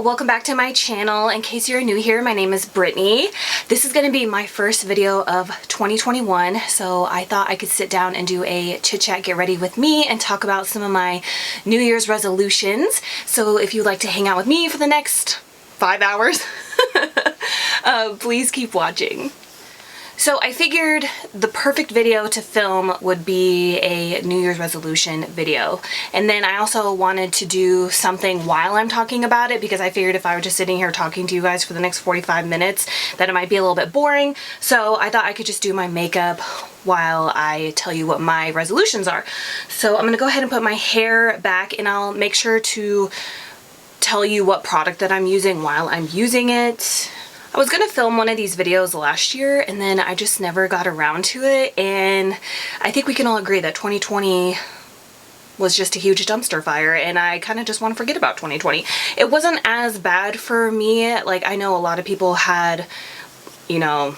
welcome back to my channel. In case you're new here, my name is Brittany. This is going to be my first video of 2021, so I thought I could sit down and do a chit-chat get ready with me and talk about some of my New Year's resolutions. So if you'd like to hang out with me for the next 5 hours, please keep watching. So I figured the perfect video to film would be a New Year's resolution video. And then I also wanted to do something while I'm talking about it, because I figured if I were just sitting here talking to you guys for the next 45 minutes that it might be a little bit boring. So I thought I could just do my makeup while I tell you what my resolutions are. So I'm gonna go ahead and put my hair back, and I'll make sure to tell you what product that I'm using while I'm using it. I was gonna film one of these videos last year and then I just never got around to it, and I think we can all agree that 2020 was just a huge dumpster fire, and I kind of just want to forget about 2020. It wasn't as bad for me. Like, I know a lot of people had, you know,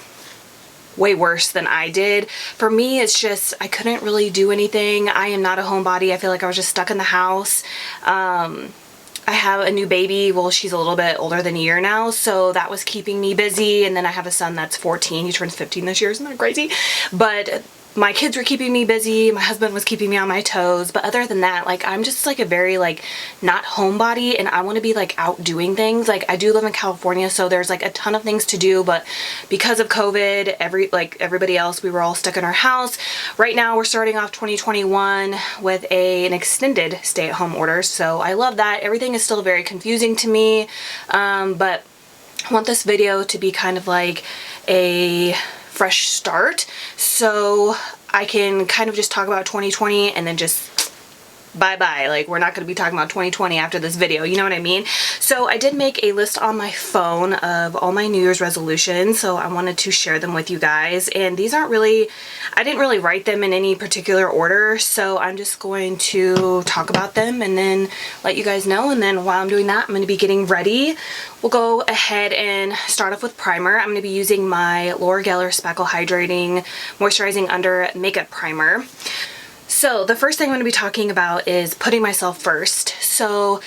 way worse than I did. For me, it's just I couldn't really do anything. I am not a homebody. I feel like I was just stuck in the house. I have a new baby. Well, she's a little bit older than a year now, so that was keeping me busy. And then I have a son that's 14. He turns 15 this year. Isn't that crazy? But my kids were keeping me busy. My husband was keeping me on my toes. But other than that, like, I'm just like a very like not homebody, and I want to be like out doing things. Like, I do live in California, so there's like a ton of things to do, but because of COVID, everybody else, we were all stuck in our house. Right now we're starting off 2021 with an extended stay-at-home order, so I love that. Everything is still very confusing to me, but I want this video to be kind of like a fresh start, so I can kind of just talk about 2020 and then just bye-bye. Like, we're not going to be talking about 2020 after this video, you know what I mean? So I did make a list on my phone of all my New Year's resolutions, so I wanted to share them with you guys. And these aren't really, I didn't really write them in any particular order, so I'm just going to talk about them and then let you guys know. And then while I'm doing that, I'm going to be getting ready. We'll go ahead and start off with primer. I'm going to be using my Laura Geller Speckle Hydrating Moisturizing Under Makeup Primer. So the first thing I'm going to be talking about is putting myself first. So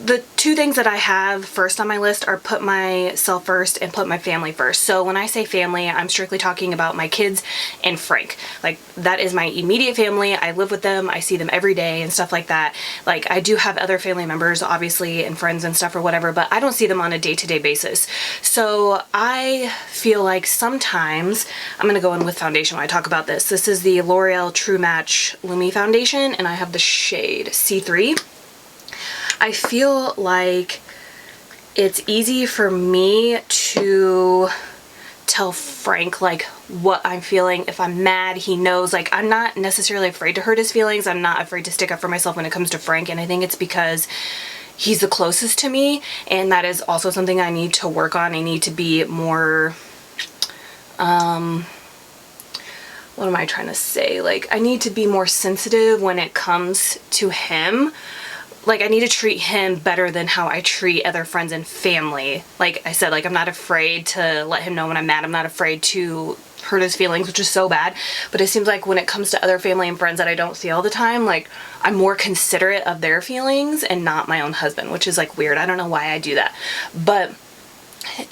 the two things that I have first on my list are put myself first and put my family first. So when I say family, I'm strictly talking about my kids and Frank. Like, that is my immediate family. I live with them. I see them every day and stuff like that. Like, I do have other family members, obviously, and friends and stuff or whatever, but I don't see them on a day-to-day basis. So I feel like sometimes, I'm going to go in with foundation when I talk about this. This is the L'Oreal True Match Lumi Foundation, and I have the shade C3. I feel like it's easy for me to tell Frank like what I'm feeling. If I'm mad, he knows. Like, I'm not necessarily afraid to hurt his feelings. I'm not afraid to stick up for myself when it comes to Frank, and I think it's because he's the closest to me, and that is also something I need to work on. I need to be more what am I trying to say? Like, I need to be more sensitive when it comes to him. Like, I need to treat him better than how I treat other friends and family. Like I said, like, I'm not afraid to let him know when I'm mad. I'm not afraid to hurt his feelings, which is so bad. But it seems like when it comes to other family and friends that I don't see all the time, like, I'm more considerate of their feelings and not my own husband, which is like weird. I don't know why I do that. But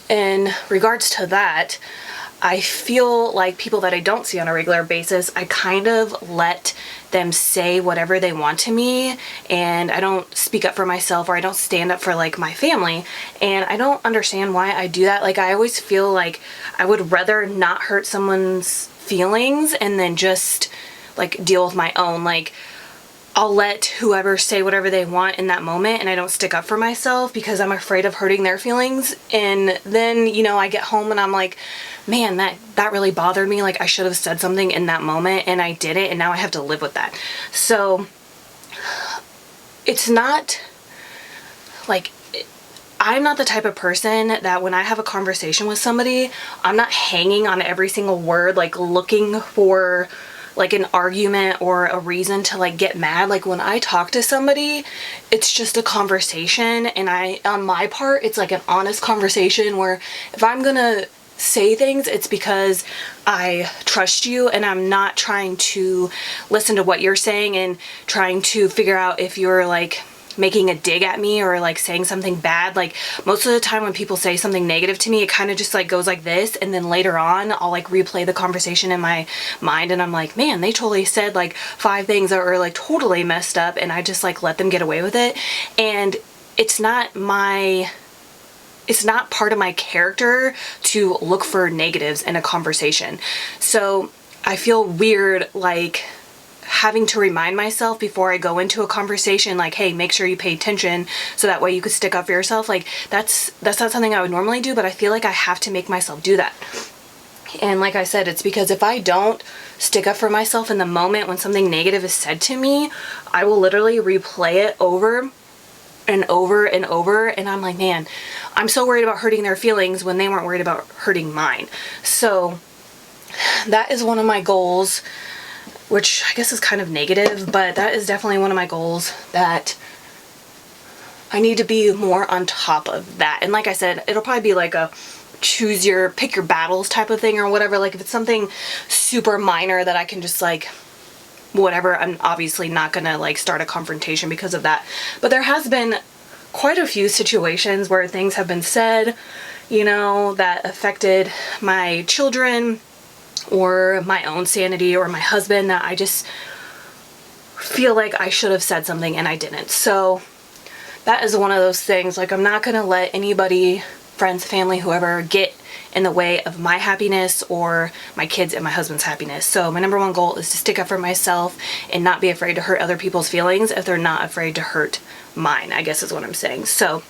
in regards to that, I feel like people that I don't see on a regular basis, I kind of let them say whatever they want to me, and I don't speak up for myself, or I don't stand up for like my family, and I don't understand why I do that. Like, I always feel like I would rather not hurt someone's feelings and then just like deal with my own. Like, I'll let whoever say whatever they want in that moment, and I don't stick up for myself because I'm afraid of hurting their feelings. And then, you know, I get home and I'm like, man, that really bothered me. Like, I should have said something in that moment, and I didn't, and now I have to live with that. So it's not like, I'm not the type of person that when I have a conversation with somebody, I'm not hanging on every single word, like looking for like an argument or a reason to like get mad. Like, when I talk to somebody, it's just a conversation, and on my part, it's like an honest conversation where if I'm gonna say things, it's because I trust you, and I'm not trying to listen to what you're saying and trying to figure out if you're like making a dig at me or like saying something bad. Like most of the time when people say something negative to me, it kind of just like goes like this, and then later on I'll like replay the conversation in my mind and I'm like, man, they totally said like 5 things that were like totally messed up, and I just like let them get away with it. And it's not part of my character to look for negatives in a conversation. So I feel weird like having to remind myself before I go into a conversation, like, hey, make sure you pay attention so that way you could stick up for yourself. Like that's not something I would normally do, but I feel like I have to make myself do that. And like I said, it's because if I don't stick up for myself in the moment when something negative is said to me, I will literally replay it over and over and over, and I'm like, man, I'm so worried about hurting their feelings when they weren't worried about hurting mine. So that is one of my goals, which I guess is kind of negative, but that is definitely one of my goals, that I need to be more on top of that. And like I said, it'll probably be like a pick your battles type of thing or whatever. Like if it's something super minor that I can just like whatever, I'm obviously not gonna like start a confrontation because of that. But there has been quite a few situations where things have been said, you know, that affected my children or my own sanity or my husband, that I just feel like I should have said something and I didn't. So that is one of those things, like I'm not gonna let anybody, friends, family, whoever, get in the way of my happiness or my kids and my husband's happiness. So my number one goal is to stick up for myself and not be afraid to hurt other people's feelings if they're not afraid to hurt mine, I guess is what I'm saying. So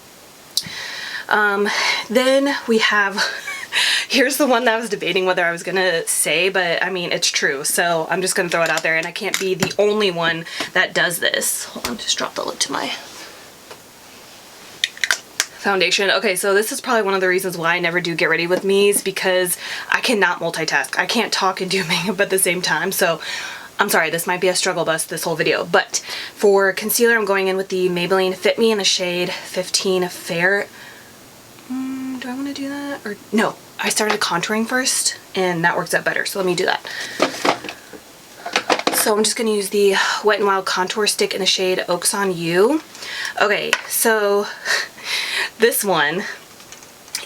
then we have here's the one that I was debating whether I was gonna say, but I mean, it's true, so I'm just gonna throw it out there, and I can't be the only one that does this. Hold on, just drop the lid to my foundation. Okay, so this is probably one of the reasons why I never do get ready with me's, because I cannot multitask. I can't talk and do makeup at the same time, so I'm sorry, this might be a struggle bus this whole video. But for concealer, I'm going in with the Maybelline Fit Me in the shade 15 Fair. Do I want to do that? Or no, I started contouring first and that works out better, so let me do that. So I'm just going to use the Wet n Wild contour stick in the shade Oaks on You. Okay, so this one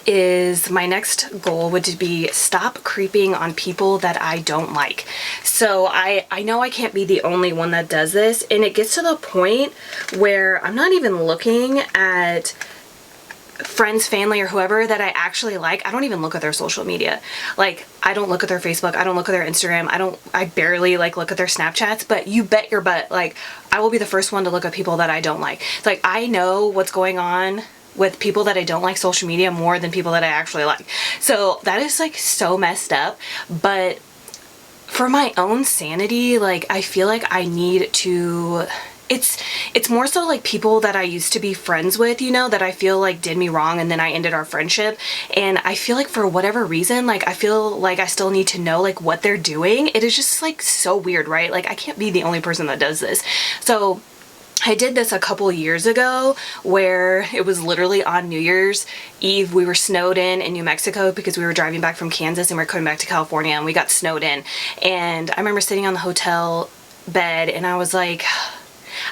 is my next goal, would be stop creeping on people that I don't like. So I know I can't be the only one that does this, and it gets to the point where I'm not even looking at friends, family, or whoever that I actually like. I don't even look at their social media. Like, I don't look at their Facebook, I don't look at their Instagram, I barely like look at their Snapchats, but you bet your butt, like, I will be the first one to look at people that I don't like. It's like, I know what's going on with people that I don't like social media more than people that I actually like. So that is like so messed up, but for my own sanity, like, I feel like I need to, it's more so like people that I used to be friends with, you know, that I feel like did me wrong and then I ended our friendship, and I feel like for whatever reason, like I feel like I still need to know like what they're doing. It is just like so weird, right? Like I can't be the only person that does this. So I did this a couple years ago where it was literally on New Year's Eve. We were snowed in New Mexico because we were driving back from Kansas and we were coming back to California, and we got snowed in. And I remember sitting on the hotel bed and I was like,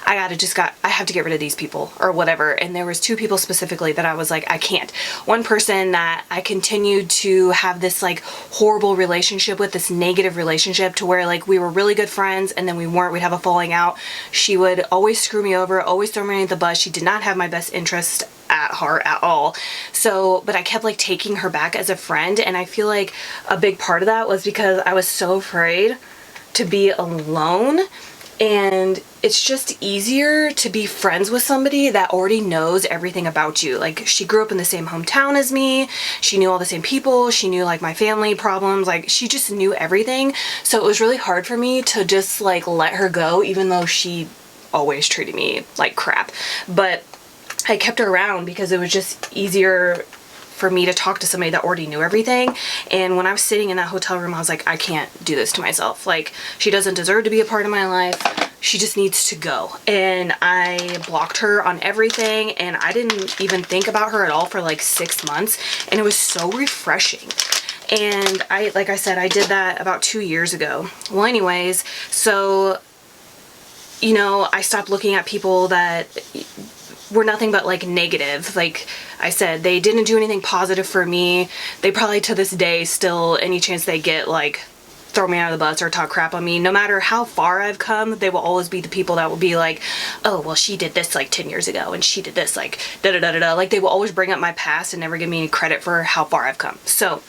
I have to get rid of these people or whatever. And there was 2 people specifically that I was like, I can't. One person that I continued to have this like horrible relationship with, this negative relationship to where like we were really good friends and then we weren't, we'd have a falling out. She would always screw me over, always throw me under the bus. She did not have my best interest at heart at all. So, but I kept like taking her back as a friend, and I feel like a big part of that was because I was so afraid to be alone. And it's just easier to be friends with somebody that already knows everything about you. Like, she grew up in the same hometown as me. She knew all the same people. She knew like my family problems. Like, she just knew everything. So it was really hard for me to just like let her go, even though she always treated me like crap. But I kept her around because it was just easier for me to talk to somebody that already knew everything. And when I was sitting in that hotel room, I was like, I can't do this to myself. Like, she doesn't deserve to be a part of my life. She just needs to go. And I blocked her on everything, and I didn't even think about her at all for like 6 months, and it was so refreshing. And like I said, I did that about 2 years ago. Well, anyways, so, you know, I stopped looking at people that were nothing but like negative. Like I said, they didn't do anything positive for me. They probably to this day still, any chance they get, like throw me out of the bus or talk crap on me. No matter how far I've come, they will always be the people that will be like, oh, well, she did this like 10 years ago and she did this like da da da da da. Like they will always bring up my past and never give me any credit for how far I've come. So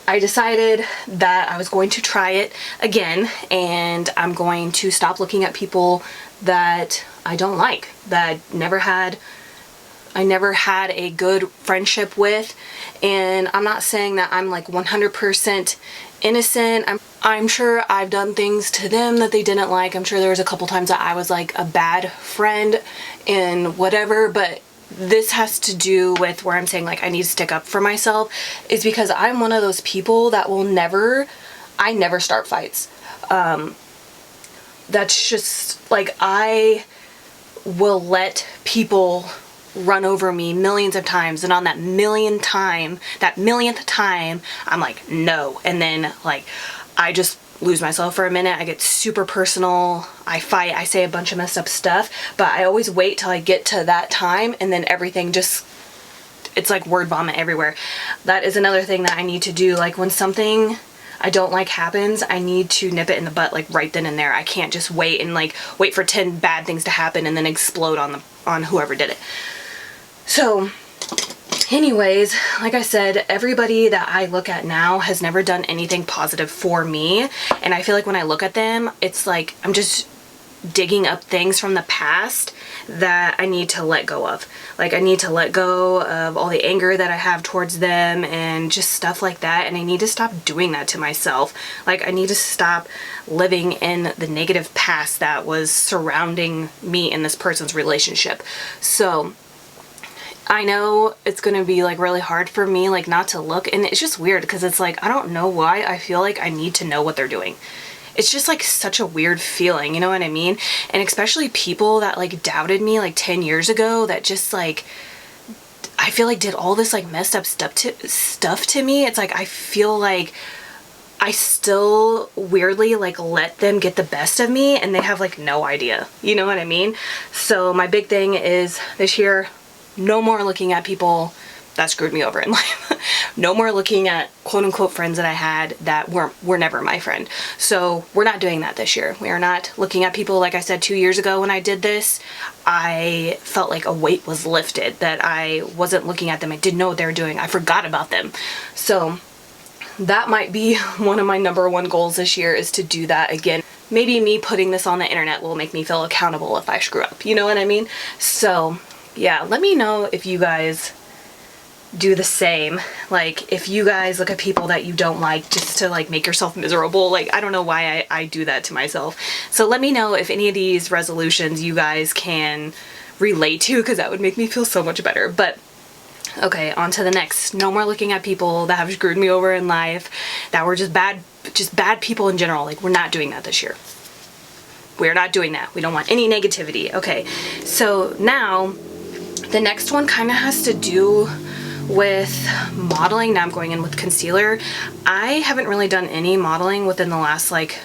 I decided that I was going to try it again, and I'm going to stop looking at people that I don't like, that I never had a good friendship with. And I'm not saying that I'm like 100% innocent. I'm sure I've done things to them that they didn't like. I'm sure there was a couple times that I was like a bad friend and whatever, but this has to do with where I'm saying like I need to stick up for myself, is because I'm one of those people that I never start fights. That's just like, I will let people run over me millions of times, and on that millionth time, I'm like, no. And then like I just lose myself for a minute. I get super personal. I fight. I say a bunch of messed up stuff, but I always wait till I get to that time, and then everything just, it's like word vomit everywhere. That is another thing that I need to do. Like when something I don't like happens, I need to nip it in the butt like right then and there. I can't just wait and like wait for 10 bad things to happen and then explode on whoever did it. So anyways, like I said, everybody that I look at now has never done anything positive for me. And I feel like when I look at them, it's like I'm just digging up things from the past that I need to let go of. Like I need to let go of all the anger that I have towards them and just stuff like that. And I need to stop doing that to myself. Like I need to stop living in the negative past that was surrounding me in this person's relationship. So I know it's going to be like really hard for me like not to look, and it's just weird because it's like I don't know why I feel like I need to know what they're doing. It's just like such a weird feeling, you know what I mean? And especially people that like doubted me like 10 years ago, that just like I feel like did all this like messed up stuff to me. It's like I feel like I still weirdly like let them get the best of me, and they have like no idea, you know what I mean? So my big thing is this year, no more looking at people that screwed me over in life. No more looking at quote unquote friends that I had that were never my friend. So we're not doing that this year. We are not looking at people. Like I said, 2 years ago when I did this, I felt like a weight was lifted, that I wasn't looking at them. I didn't know what they were doing. I forgot about them. So that might be one of my #1 goals this year, is to do that again. Maybe me putting this on the internet will make me feel accountable if I screw up. You know what I mean? So yeah, let me know if you guys do the same. Like if you guys look at people that you don't like just to like make yourself miserable. Like I don't know why I do that to myself. So let me know if any of these resolutions you guys can relate to, because that would make me feel so much better. But okay, on to the next. No more looking at people that have screwed me over in life, that were just bad people in general. Like we're not doing that this year. We're not doing that. We don't want any negativity. Okay, so now the next one kind of has to do with modeling. Now I'm going in with concealer. I haven't really done any modeling within the last like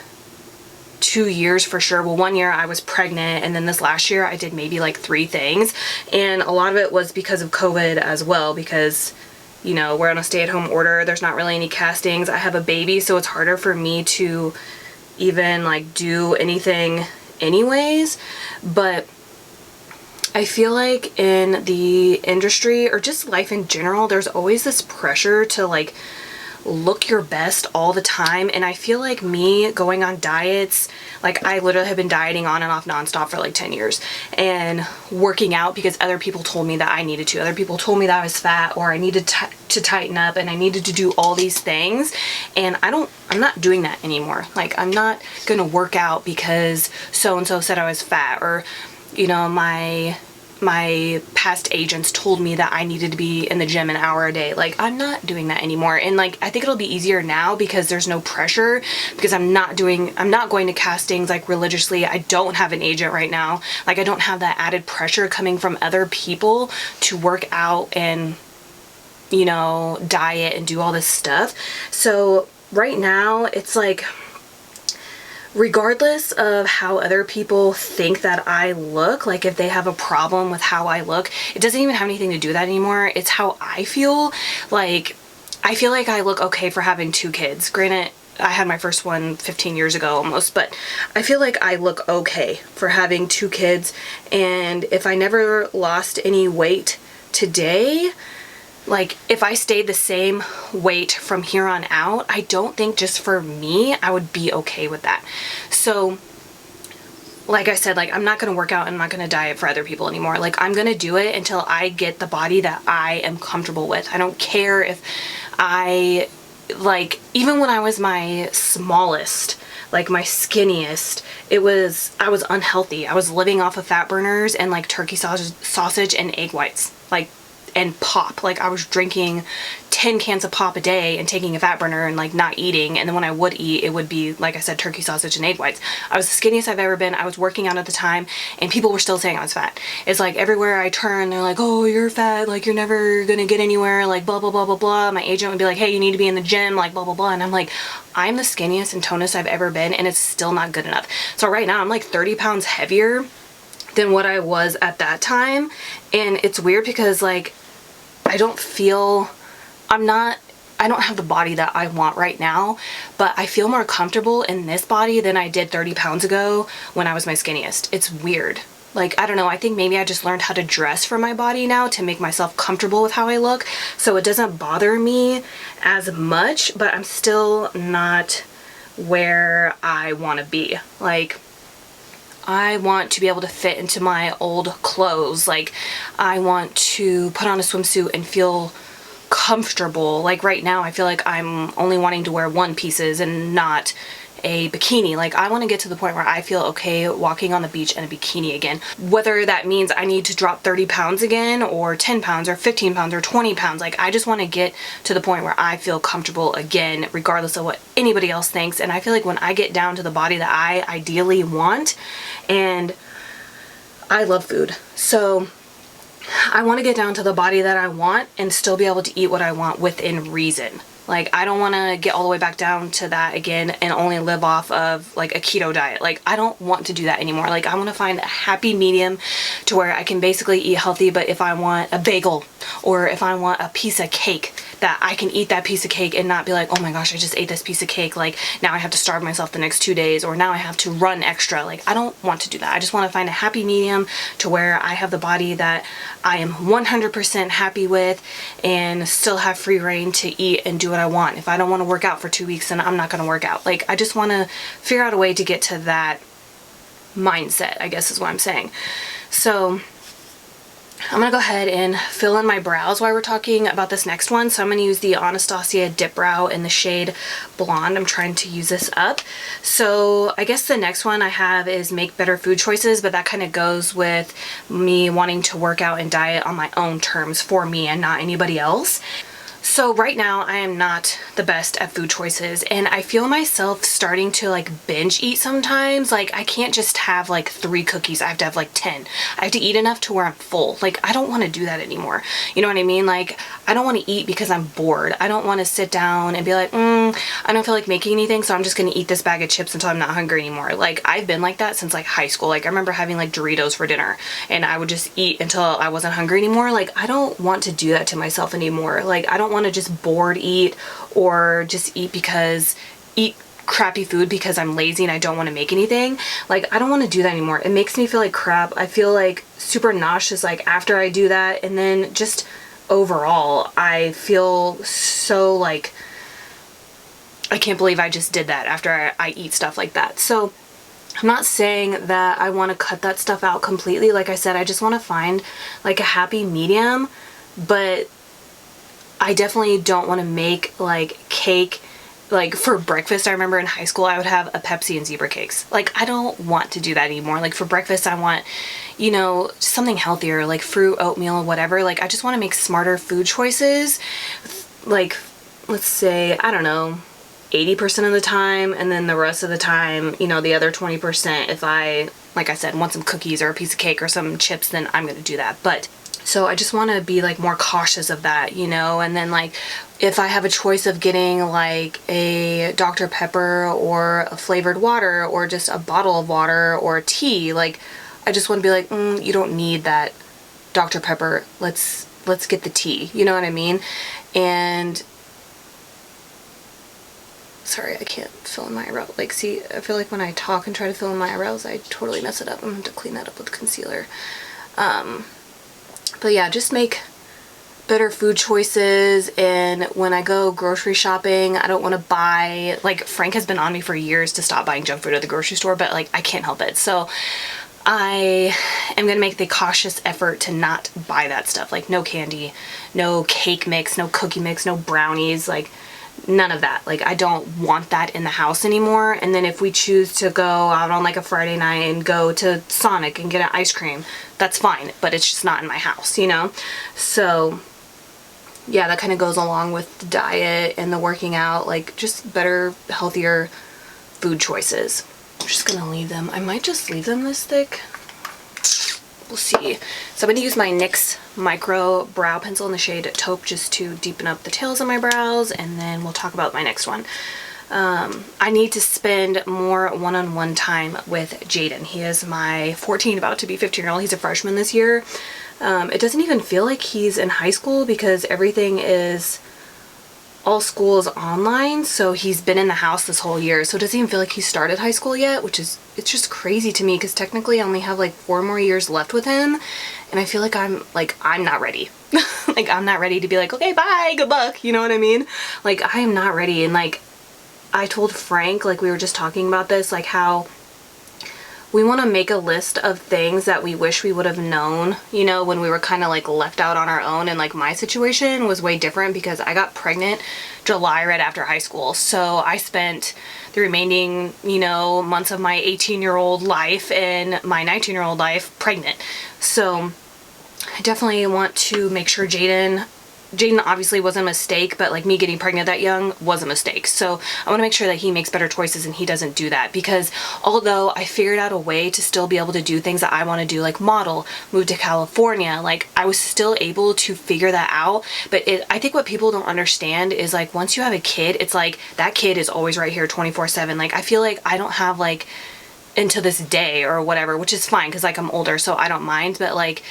2 years for sure. Well, 1 year I was pregnant, and then this last year I did maybe like 3 things, and a lot of it was because of COVID as well, because you know we're on a stay-at-home order. There's not really any castings. I have a baby, so it's harder for me to even like do anything anyways. But I feel like in the industry, or just life in general, there's always this pressure to like look your best all the time. And I feel like me going on diets, like I literally have been dieting on and off nonstop for like 10 years, and working out because other people told me that I needed to. Other people told me that I was fat, or I needed to tighten up, and I needed to do all these things. And I'm not doing that anymore. Like I'm not gonna work out because so-and-so said I was fat, or you know, my past agents told me that I needed to be in the gym an hour a day. Like I'm not doing that anymore. And like I think it'll be easier now because there's no pressure, because I'm not going to castings like religiously. I don't have an agent right now. Like I don't have that added pressure coming from other people to work out and, you know, diet and do all this stuff. So right now it's like regardless of how other people think that I look, like if they have a problem with how I look, it doesn't even have anything to do with that anymore. It's how I feel. Like, I feel like I look okay for having 2 kids. Granted, I had my first one 15 years ago almost, but I feel like I look okay for having 2 kids. And if I never lost any weight today, like if I stayed the same weight from here on out, I don't think just for me, I would be okay with that. So like I said, like I'm not going to work out and I'm not going to diet for other people anymore. Like I'm going to do it until I get the body that I am comfortable with. I don't care if even when I was my smallest, like my skinniest, I was unhealthy. I was living off of fat burners and like turkey sausage and egg whites, like, and pop. Like I was drinking 10 cans of pop a day and taking a fat burner and like not eating. And then when I would eat, it would be, like I said, turkey sausage and egg whites. I was the skinniest I've ever been. I was working out at the time and people were still saying I was fat. It's like everywhere I turn, they're like, oh, you're fat. Like you're never gonna get anywhere. Like blah, blah, blah, blah, blah. My agent would be like, hey, you need to be in the gym, like blah, blah, blah. And I'm like, I'm the skinniest and tonest I've ever been and it's still not good enough. So right now I'm like 30 pounds heavier than what I was at that time. And it's weird because like, I don't have the body that I want right now, but I feel more comfortable in this body than I did 30 pounds ago when I was my skinniest. It's weird. Like, I don't know, I think maybe I just learned how to dress for my body now to make myself comfortable with how I look, so it doesn't bother me as much, but I'm still not where I want to be. Like, I want to be able to fit into my old clothes. Like, I want to put on a swimsuit and feel comfortable. Like right now, I feel like I'm only wanting to wear one pieces and not a bikini. Like I want to get to the point where I feel okay walking on the beach in a bikini again. Whether that means I need to drop 30 pounds again or 10 pounds or 15 pounds or 20 pounds. Like I just want to get to the point where I feel comfortable again, regardless of what anybody else thinks. And I feel like when I get down to the body that I ideally want, and I love food, so I want to get down to the body that I want and still be able to eat what I want within reason. Like, I don't want to get all the way back down to that again and only live off of like a keto diet. Like, I don't want to do that anymore. Like, I want to find a happy medium to where I can basically eat healthy, but if I want a bagel or if I want a piece of cake, that I can eat that piece of cake and not be like, oh my gosh, I just ate this piece of cake. Like, now I have to starve myself the next 2 days, or now I have to run extra. Like, I don't want to do that. I just want to find a happy medium to where I have the body that I am 100% happy with and still have free reign to eat and do what I want. If I don't want to work out for 2 weeks, then I'm not going to work out. Like, I just want to figure out a way to get to that mindset, I guess is what I'm saying. So I'm going to go ahead and fill in my brows while we're talking about this next one. So I'm going to use the Anastasia Dip Brow in the shade Blonde. I'm trying to use this up. So I guess the next one I have is Make Better Food Choices, but that kind of goes with me wanting to work out and diet on my own terms for me and not anybody else. So right now I am not the best at food choices, and I feel myself starting to like binge eat sometimes. Like, I can't just have like 3 cookies. I have to have like 10. I have to eat enough to where I'm full. Like, I don't want to do that anymore. You know what I mean? Like, I don't want to eat because I'm bored. I don't want to sit down and be like, I don't feel like making anything, so I'm just going to eat this bag of chips until I'm not hungry anymore. Like, I've been like that since like high school. Like, I remember having like Doritos for dinner and I would just eat until I wasn't hungry anymore. Like, I don't want to do that to myself anymore. Like, I don't want to just bored eat or just eat crappy food because I'm lazy and I don't want to make anything. Like, I don't want to do that anymore. It makes me feel like crap. I feel like super nauseous like after I do that, and then just overall I feel so like I can't believe I just did that after I eat stuff like that. So I'm not saying that I want to cut that stuff out completely. Like I said, I just want to find like a happy medium, but I definitely don't want to make like cake. Like, for breakfast, I remember in high school I would have a Pepsi and zebra cakes. Like, I don't want to do that anymore. Like, for breakfast I want, you know, something healthier, like fruit, oatmeal, whatever. Like, I just want to make smarter food choices. Like, let's say, I don't know, 80% of the time, and then the rest of the time, you know, the other 20%, if I, like I said, want some cookies or a piece of cake or some chips, then I'm going to do that. But So I just want to be like more cautious of that, you know. And then like if I have a choice of getting like a Dr. Pepper or a flavored water or just a bottle of water or tea, like I just want to be like, you don't need that Dr. Pepper. Let's get the tea. You know what I mean? And sorry, I can't fill in my eyebrow. Like, see, I feel like when I talk and try to fill in my eyebrows, I totally mess it up. I'm going to clean that up with concealer. But yeah, just make better food choices. And when I go grocery shopping, I don't want to buy, like, Frank has been on me for years to stop buying junk food at the grocery store, but like I can't help it. So I am going to make the cautious effort to not buy that stuff. Like no candy, no cake mix, no cookie mix, no brownies, like none of that. Like I don't want that in the house anymore. And then if we choose to go out on like a Friday night and go to Sonic and get an ice cream, that's fine, but it's just not in my house, you know? So yeah, that kind of goes along with the diet and the working out, like just better, healthier food choices. I'm just gonna leave them. I might just leave them this thick. We'll see. So I'm gonna use my NYX micro brow pencil in the shade Taupe just to deepen up the tails of my brows, and then we'll talk about my next one. I need to spend more one-on-one time with Jaden. He is my 14, about to be 15-year-old. He's a freshman this year. It doesn't even feel like he's in high school because all school is online, so he's been in the house this whole year, so it doesn't even feel like he started high school yet, it's just crazy to me because technically I only have like 4 more years left with him, and I feel like I'm not ready. Like I'm not ready to be like, okay, bye, good luck, you know what I mean? Like I am not ready. And like I told Frank, like we were just talking about this, like how we want to make a list of things that we wish we would have known, you know, when we were kind of like left out on our own. And like my situation was way different because I got pregnant July right after high school. So I spent the remaining, you know, months of my 18-year-old life and my 19-year-old life pregnant. So I definitely want to make sure Jaden obviously was a mistake, but like me getting pregnant that young was a mistake. So I want to make sure that he makes better choices and he doesn't do that, because although I figured out a way to still be able to do things that I want to do, like model, move to California, like I was still able to figure that out. But I think what people don't understand is like once you have a kid, it's like that kid is always right here 24/7. Like I feel like I don't have like until this day or whatever, which is fine because like I'm older, so I don't mind. But like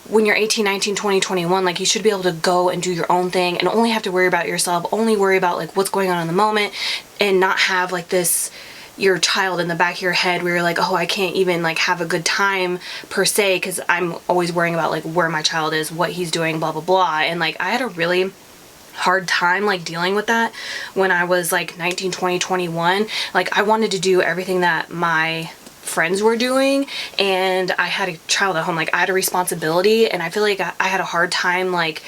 when you're 18, 19, 20, 21, like you should be able to go and do your own thing and only have to worry about yourself, only worry about like what's going on in the moment, and not have like this, your child in the back of your head where you're like, oh, I can't even like have a good time per se because I'm always worrying about like where my child is, what he's doing, blah, blah, blah. And like I had a really hard time like dealing with that when I was like 19, 20, 21. Like I wanted to do everything that my friends were doing, and I had a child at home. Like I had a responsibility, and I feel like I had a hard time like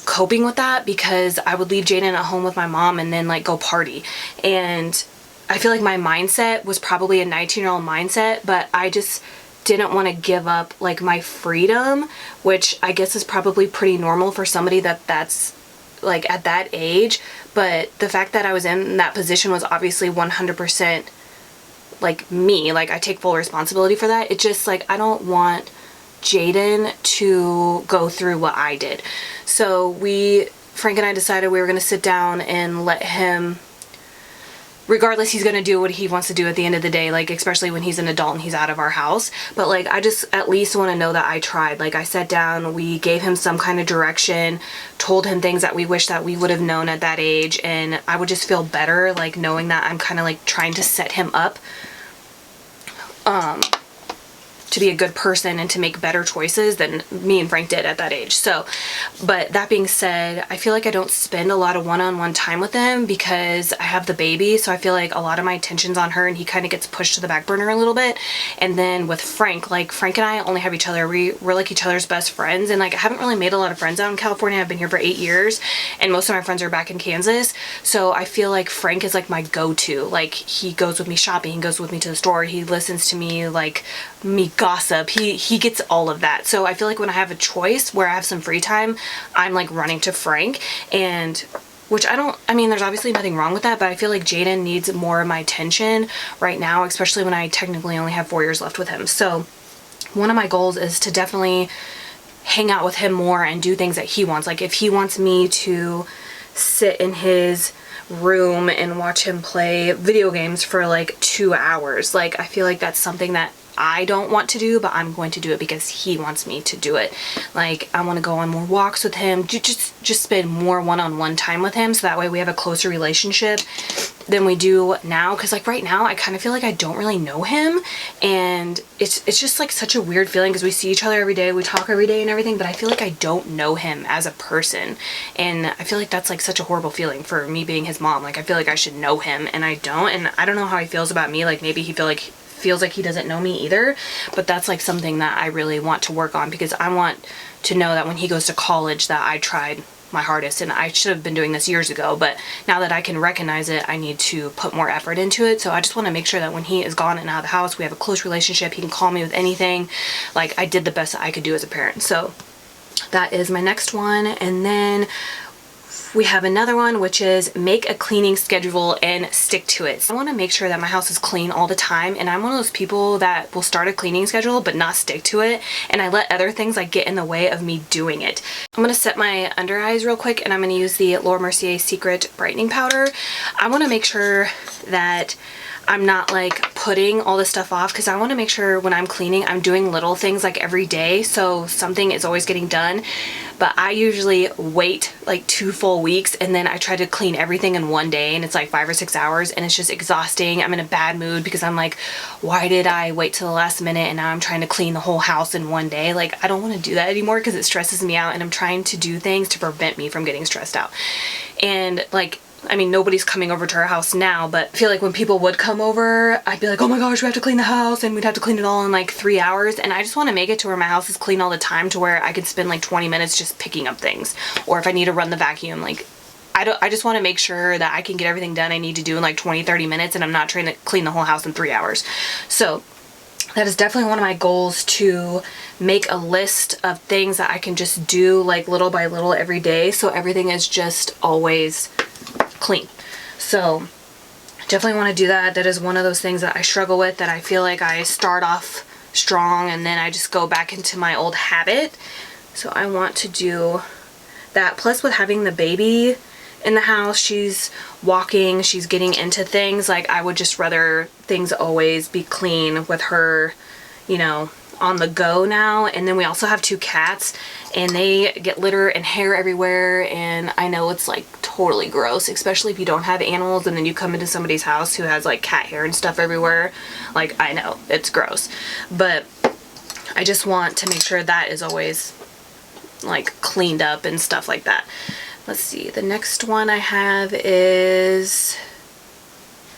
coping with that because I would leave Jaden at home with my mom and then like go party. And I feel like my mindset was probably a 19-year-old mindset, but I just didn't want to give up like my freedom, which I guess is probably pretty normal for somebody that's like at that age. But the fact that I was in that position was obviously 100% like me. Like I take full responsibility for that. It's just like I don't want Jaden to go through what I did. So Frank and I decided we were going to sit down and let him, regardless, he's going to do what he wants to do at the end of the day, like especially when he's an adult and he's out of our house. But like I just at least want to know that I tried. Like I sat down, we gave him some kind of direction, told him things that we wish that we would have known at that age, and I would just feel better like knowing that I'm kind of like trying to set him up to be a good person and to make better choices than me and Frank did at that age. So, but that being said, I feel like I don't spend a lot of one-on-one time with him because I have the baby. So I feel like a lot of my attention's on her and he kind of gets pushed to the back burner a little bit. And then with Frank, like Frank and I only have each other. We're like each other's best friends. And like I haven't really made a lot of friends out in California. I've been here for 8 years and most of my friends are back in Kansas. So I feel like Frank is like my go-to. Like he goes with me shopping, he goes with me to the store, he listens to me, like me gossip, he gets all of that. So I feel like when I have a choice where I have some free time, I'm like running to Frank. And which I mean there's obviously nothing wrong with that, but I feel like Jaden needs more of my attention right now, especially when I technically only have 4 years left with him. So one of my goals is to definitely hang out with him more and do things that he wants. Like if he wants me to sit in his room and watch him play video games for like 2 hours, like I feel like that's something that I don't want to do, but I'm going to do it because he wants me to do it. Like I want to go on more walks with him, just spend more one-on-one time with him, so that way we have a closer relationship than we do now. Because like right now I kind of feel like I don't really know him, and it's just like such a weird feeling because we see each other every day, we talk every day and everything, but I feel like I don't know him as a person, and I feel like that's like such a horrible feeling for me being his mom. Like I feel like I should know him and I don't, and I don't know how he feels about me. Like maybe he feels like he doesn't know me either, but that's like something that I really want to work on, because I want to know that when he goes to college that I tried my hardest. And I should have been doing this years ago, but now that I can recognize it, I need to put more effort into it. So I just want to make sure that when he is gone and out of the house, we have a close relationship. He can call me with anything. Like I did the best that I could do as a parent. So that is my next one. And then we have another one, which is make a cleaning schedule and stick to it. So I want to make sure that my house is clean all the time, and I'm one of those people that will start a cleaning schedule but not stick to it, and I let other things like get in the way of me doing it. I'm going to set my under eyes real quick, and I'm going to use the Laura Mercier Secret Brightening Powder. I want to make sure that I'm not like putting all this stuff off, because I want to make sure when I'm cleaning I'm doing little things like every day, so something is always getting done. But I usually wait like 2 full weeks, and then I try to clean everything in one day, and it's like 5 or 6 hours, and it's just exhausting. I'm in a bad mood because I'm like, why did I wait till the last minute and now I'm trying to clean the whole house in one day? Like I don't want to do that anymore because it stresses me out, and I'm trying to do things to prevent me from getting stressed out. And like, I mean, nobody's coming over to our house now, but I feel like when people would come over, I'd be like, oh my gosh, we have to clean the house, and we'd have to clean it all in like 3 hours. And I just want to make it to where my house is clean all the time, to where I could spend like 20 minutes just picking up things. Or if I need to run the vacuum, like I just want to make sure that I can get everything done I need to do in like 20-30 minutes, and I'm not trying to clean the whole house in 3 hours. So that is definitely one of my goals, to make a list of things that I can just do like little by little every day, so everything is just always clean. So definitely want to do that. That is one of those things that I struggle with, that I feel like I start off strong and then I just go back into my old habit. So I want to do that. Plus with having the baby in the house, she's walking, she's getting into things, like I would just rather things always be clean with her, you know, on the go now. And then we also have 2 cats, and they get litter and hair everywhere, and I know it's like totally gross, especially if you don't have animals and then you come into somebody's house who has like cat hair and stuff everywhere. Like I know it's gross, but I just want to make sure that is always like cleaned up and stuff like that. Let's see, the next one I have is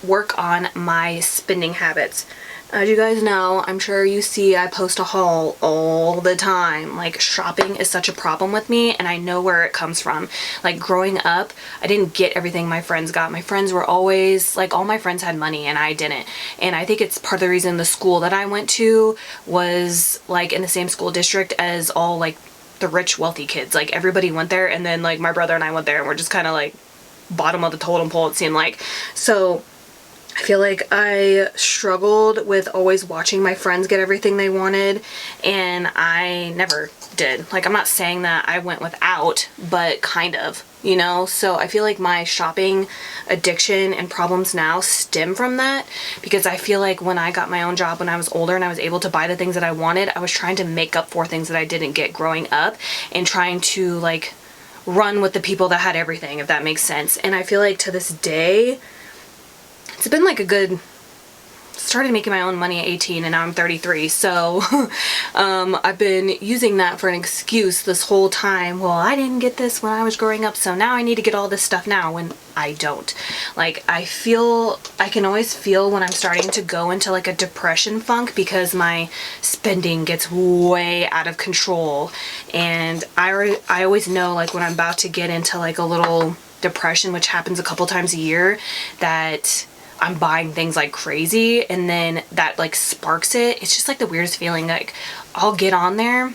work on my spending habits. As you guys know, I'm sure you see I post a haul all the time. Like shopping is such a problem with me, and I know where it comes from. Like growing up, I didn't get everything my friends got. My friends were always, like all my friends had money and I didn't. And I think it's part of the reason the school that I went to was like in the same school district as all like the rich wealthy kids. Like everybody went there, and then like my brother and I went there, and we're just kind of like bottom of the totem pole, it seemed like. So I feel like I struggled with always watching my friends get everything they wanted, and I never did. Like I'm not saying that I went without, but kind of, you know? So I feel like my shopping addiction and problems now stem from that, because I feel like when I got my own job when I was older and I was able to buy the things that I wanted, I was trying to make up for things that I didn't get growing up, and trying to like run with the people that had everything, if that makes sense. And I feel like to this day, it's been like a good, started making my own money at 18 and now I'm 33, so I've been using that for an excuse this whole time. Well, I didn't get this when I was growing up, so now I need to get all this stuff now, when I don't. Like I can always feel when I'm starting to go into like a depression funk, because my spending gets way out of control, and I always know like when I'm about to get into like a little depression, which happens a couple times a year, that I'm buying things like crazy, and then that like sparks it. It's just like the weirdest feeling. Like I'll get on there,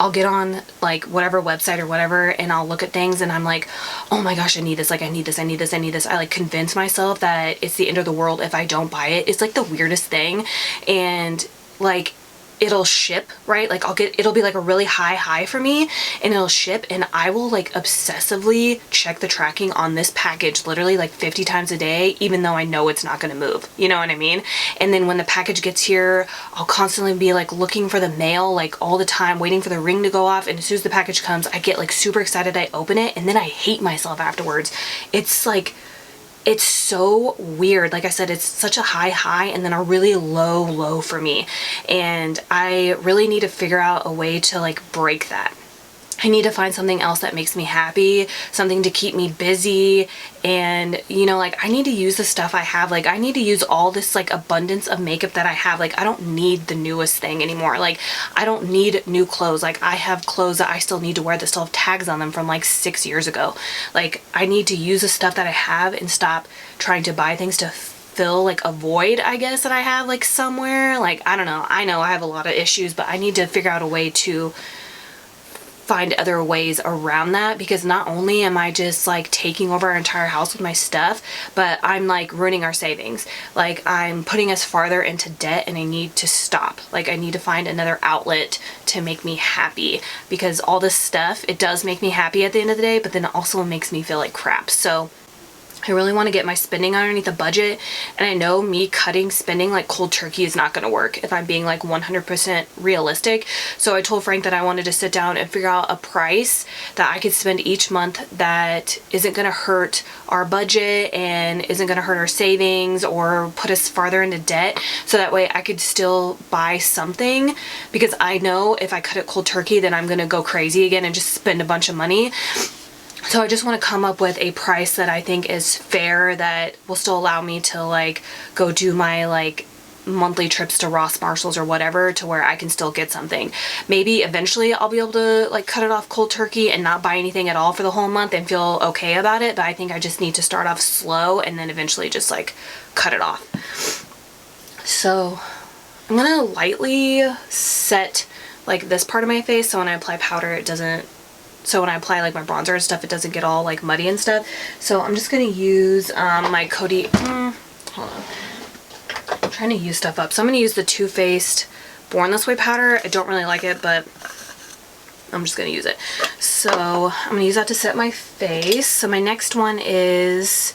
I'll get on like whatever website or whatever, and I'll look at things and I'm like, oh my gosh, I need this, like I need this, I need this, I need this. I like convince myself that it's the end of the world if I don't buy it. It's like the weirdest thing. And like it'll ship, right? Like it'll be like a really high for me, and it'll ship, and I will like obsessively check the tracking on this package literally like 50 times a day, even though I know it's not going to move. You know what I mean? And then when the package gets here, I'll constantly be like looking for the mail like all the time, waiting for the ring to go off. And as soon as the package comes, I get like super excited. I open it, and then I hate myself afterwards. It's like, it's so weird. Like I said, it's such a high and then a really low for me. And I really need to figure out a way to like break that. I need to find something else that makes me happy, something to keep me busy. And you know, like I need to use the stuff I have. Like I need to use all this like abundance of makeup that I have. Like I don't need the newest thing anymore. Like I don't need new clothes. Like I have clothes that I still need to wear that still have tags on them from like 6 years ago. Like I need to use the stuff that I have and stop trying to buy things to fill like a void, I guess, that I have like somewhere. Like I don't know. I know I have a lot of issues, but I need to figure out a way to find other ways around that, because not only am I just like taking over our entire house with my stuff, but I'm like ruining our savings. Like I'm putting us farther into debt, and I need to stop. Like I need to find another outlet to make me happy, because all this stuff, it does make me happy at the end of the day, but then it also makes me feel like crap. So I really want to get my spending underneath the budget, and I know me cutting spending like cold turkey is not going to work if I'm being like 100% realistic. So I told Frank that I wanted to sit down and figure out a price that I could spend each month that isn't going to hurt our budget and isn't going to hurt our savings or put us farther into debt, so that way I could still buy something, because I know if I cut it cold turkey, then I'm going to go crazy again and just spend a bunch of money. So I just want to come up with a price that I think is fair, that will still allow me to like go do my like monthly trips to Ross, Marshalls or whatever, to where I can still get something. Maybe eventually I'll be able to like cut it off cold turkey and not buy anything at all for the whole month and feel okay about it. But I think I just need to start off slow and then eventually just like cut it off. So I'm gonna lightly set like this part of my face, so when I apply powder it doesn't, so when I apply like my bronzer and stuff, it doesn't get all like muddy and stuff. So I'm just gonna use my Coty, hold on, I'm trying to use stuff up. So I'm gonna use the Too Faced Born This Way powder. I don't really like it, but I'm just gonna use it. So I'm gonna use that to set my face. So my next one is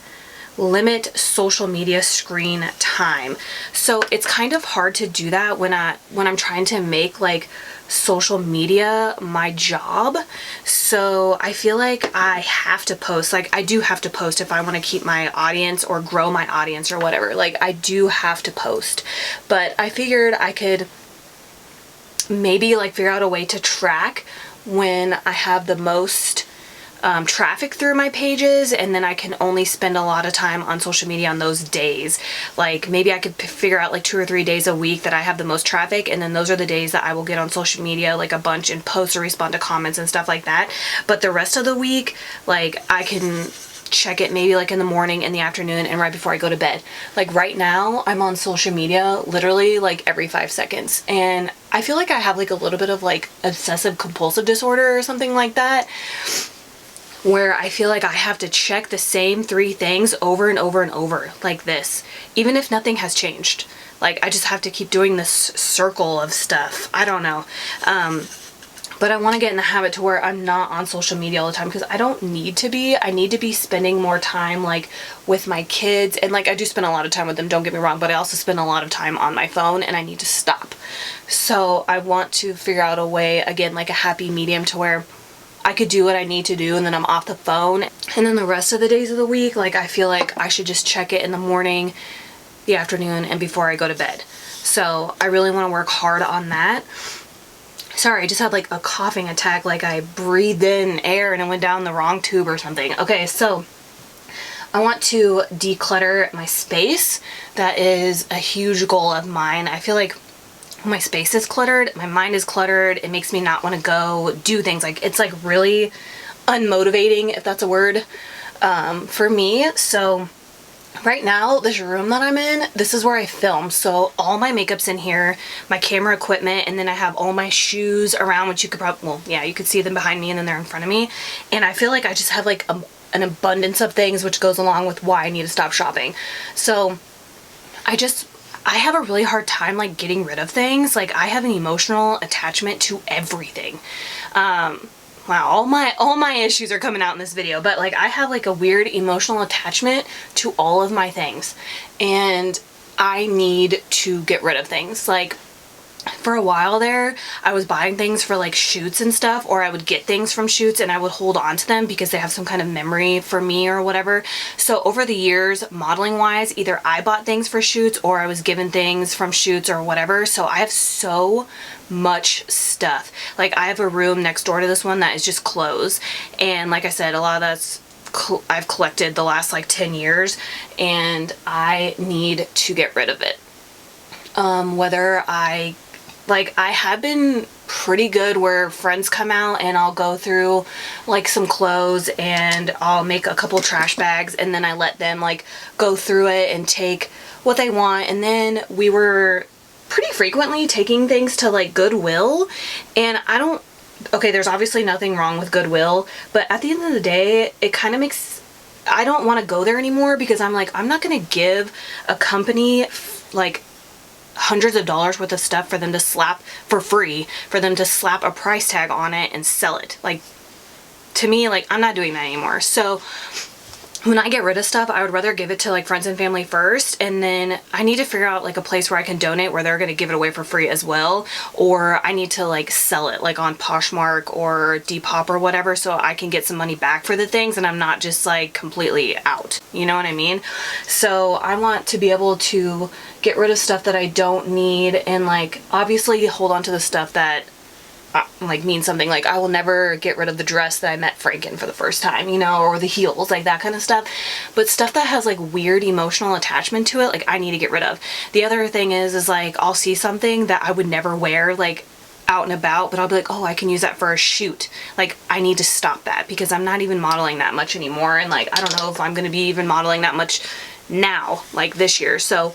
limit social media screen time. So it's kind of hard to do that when I'm trying to make like social media my job. So I feel like I have to post. Like I do have to post if I want to keep my audience or grow my audience or whatever. Like I do have to post. But I figured I could maybe like figure out a way to track when I have the most traffic through my pages, and then I can only spend a lot of time on social media on those days. Like maybe I could figure out like 2 or 3 days a week that I have the most traffic, and then those are the days that I will get on social media like a bunch and post or respond to comments and stuff like that. But the rest of the week, like I can check it maybe like in the morning, in the afternoon, and right before I go to bed. Like right now I'm on social media literally like every 5 seconds, and I feel like I have like a little bit of like obsessive compulsive disorder or something like that, where I feel like I have to check the same 3 things over and over and over like this, even if nothing has changed. Like I just have to keep doing this circle of stuff. I don't know. But I want to get in the habit to where I'm not on social media all the time, because I don't need to be. I need to be spending more time like with my kids, and like I do spend a lot of time with them, don't get me wrong, but I also spend a lot of time on my phone, and I need to stop. So I want to figure out a way, again, like a happy medium, to where I could do what I need to do and then I'm off the phone. And then the rest of the days of the week, like I feel like I should just check it in the morning, the afternoon, and before I go to bed. So I really want to work hard on that. Sorry, I just had like a coughing attack, like I breathed in air and it went down the wrong tube or something. Okay, so I want to declutter my space. That is a huge goal of mine. I feel like my space is cluttered, my mind is cluttered, it makes me not want to go do things. Like it's like really unmotivating, if that's a word, for me. So right now, this room that I'm in, this is where I film. So all my makeup's in here, my camera equipment, and then I have all my shoes around, which you could probably, well, yeah, you could see them behind me and then they're in front of me. And I feel like I just have like an abundance of things, which goes along with why I need to stop shopping. So I have a really hard time like getting rid of things. Like I have an emotional attachment to everything. Wow, all my issues are coming out in this video, but like I have like a weird emotional attachment to all of my things, and I need to get rid of things. Like for a while there, I was buying things for like shoots and stuff, or I would get things from shoots and I would hold on to them because they have some kind of memory for me or whatever. So over the years, modeling wise, either I bought things for shoots or I was given things from shoots or whatever. So I have so much stuff. Like I have a room next door to this one that is just clothes, and like I said, a lot of that's I've collected the last like 10 years, and I need to get rid of it. Whether I have been pretty good where friends come out and I'll go through like some clothes and I'll make a couple trash bags, and then I let them like go through it and take what they want. And then we were pretty frequently taking things to like Goodwill, and okay, there's obviously nothing wrong with Goodwill, but at the end of the day, it kind of makes, I don't want to go there anymore because I'm like, I'm not going to give a company like hundreds of dollars worth of stuff for them to slap for free, for them to slap a price tag on it and sell it. Like, to me, like, I'm not doing that anymore. So when I get rid of stuff, I would rather give it to like friends and family first, and then I need to figure out like a place where I can donate where they're going to give it away for free as well, or I need to like sell it like on Poshmark or Depop or whatever, so I can get some money back for the things and I'm not just like completely out, you know what I mean? So I want to be able to get rid of stuff that I don't need, and like obviously hold on to the stuff that like means something. Like I will never get rid of the dress that I met Frank in for the first time, you know, or the heels, like that kind of stuff. But stuff that has like weird emotional attachment to it, like I need to get rid of. The other thing is like I'll see something that I would never wear like out and about, but I'll be like, oh, I can use that for a shoot. Like I need to stop that because I'm not even modeling that much anymore, and like I don't know if I'm going to be even modeling that much now, like this year. So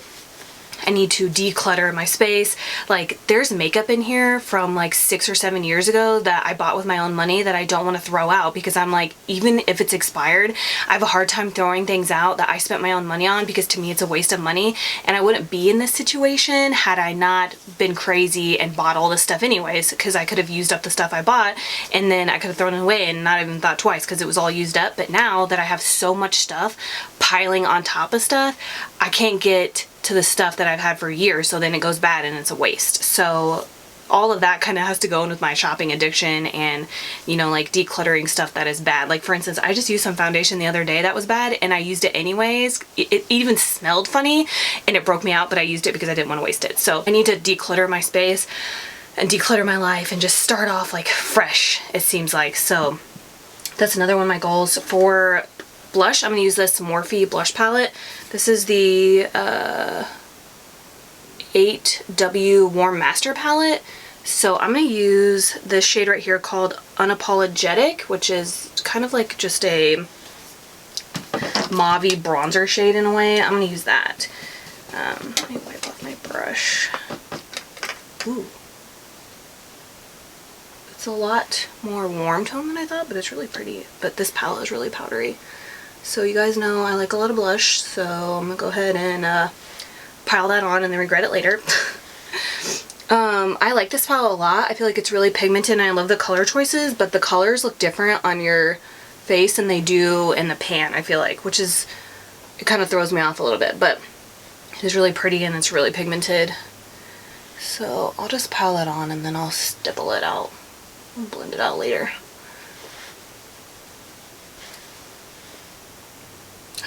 I need to declutter my space. Like there's makeup in here from like 6 or 7 years ago that I bought with my own money that I don't want to throw out, because I'm like, even if it's expired, I have a hard time throwing things out that I spent my own money on, because to me it's a waste of money, and I wouldn't be in this situation had I not been crazy and bought all this stuff anyways, because I could have used up the stuff I bought and then I could have thrown it away and not even thought twice because it was all used up. But now that I have so much stuff piling on top of stuff, I can't get to the stuff that I've had for years, so then it goes bad and it's a waste. So all of that kind of has to go in with my shopping addiction and, you know, like decluttering stuff that is bad. Like for instance, I just used some foundation the other day that was bad and I used it anyways. It even smelled funny and it broke me out, but I used it because I didn't want to waste it. So I need to declutter my space and declutter my life and just start off like fresh, it seems like. So that's another one of my goals. For blush, I'm going to use this Morphe blush palette. This is the 8W Warm Master palette. So I'm going to use this shade right here called Unapologetic, which is kind of like just a mauve-y bronzer shade in a way. I'm going to use that. Let me wipe off my brush. Ooh. It's a lot more warm tone than I thought, but it's really pretty. But this palette is really powdery. So you guys know I like a lot of blush, so I'm gonna go ahead and pile that on and then regret it later. I like this palette a lot. I feel like it's really pigmented and I love the color choices, but the colors look different on your face than they do in the pan, I feel like, which is, it kind of throws me off a little bit, but it is really pretty and it's really pigmented. So I'll just pile that on and then I'll stipple it out and blend it out later.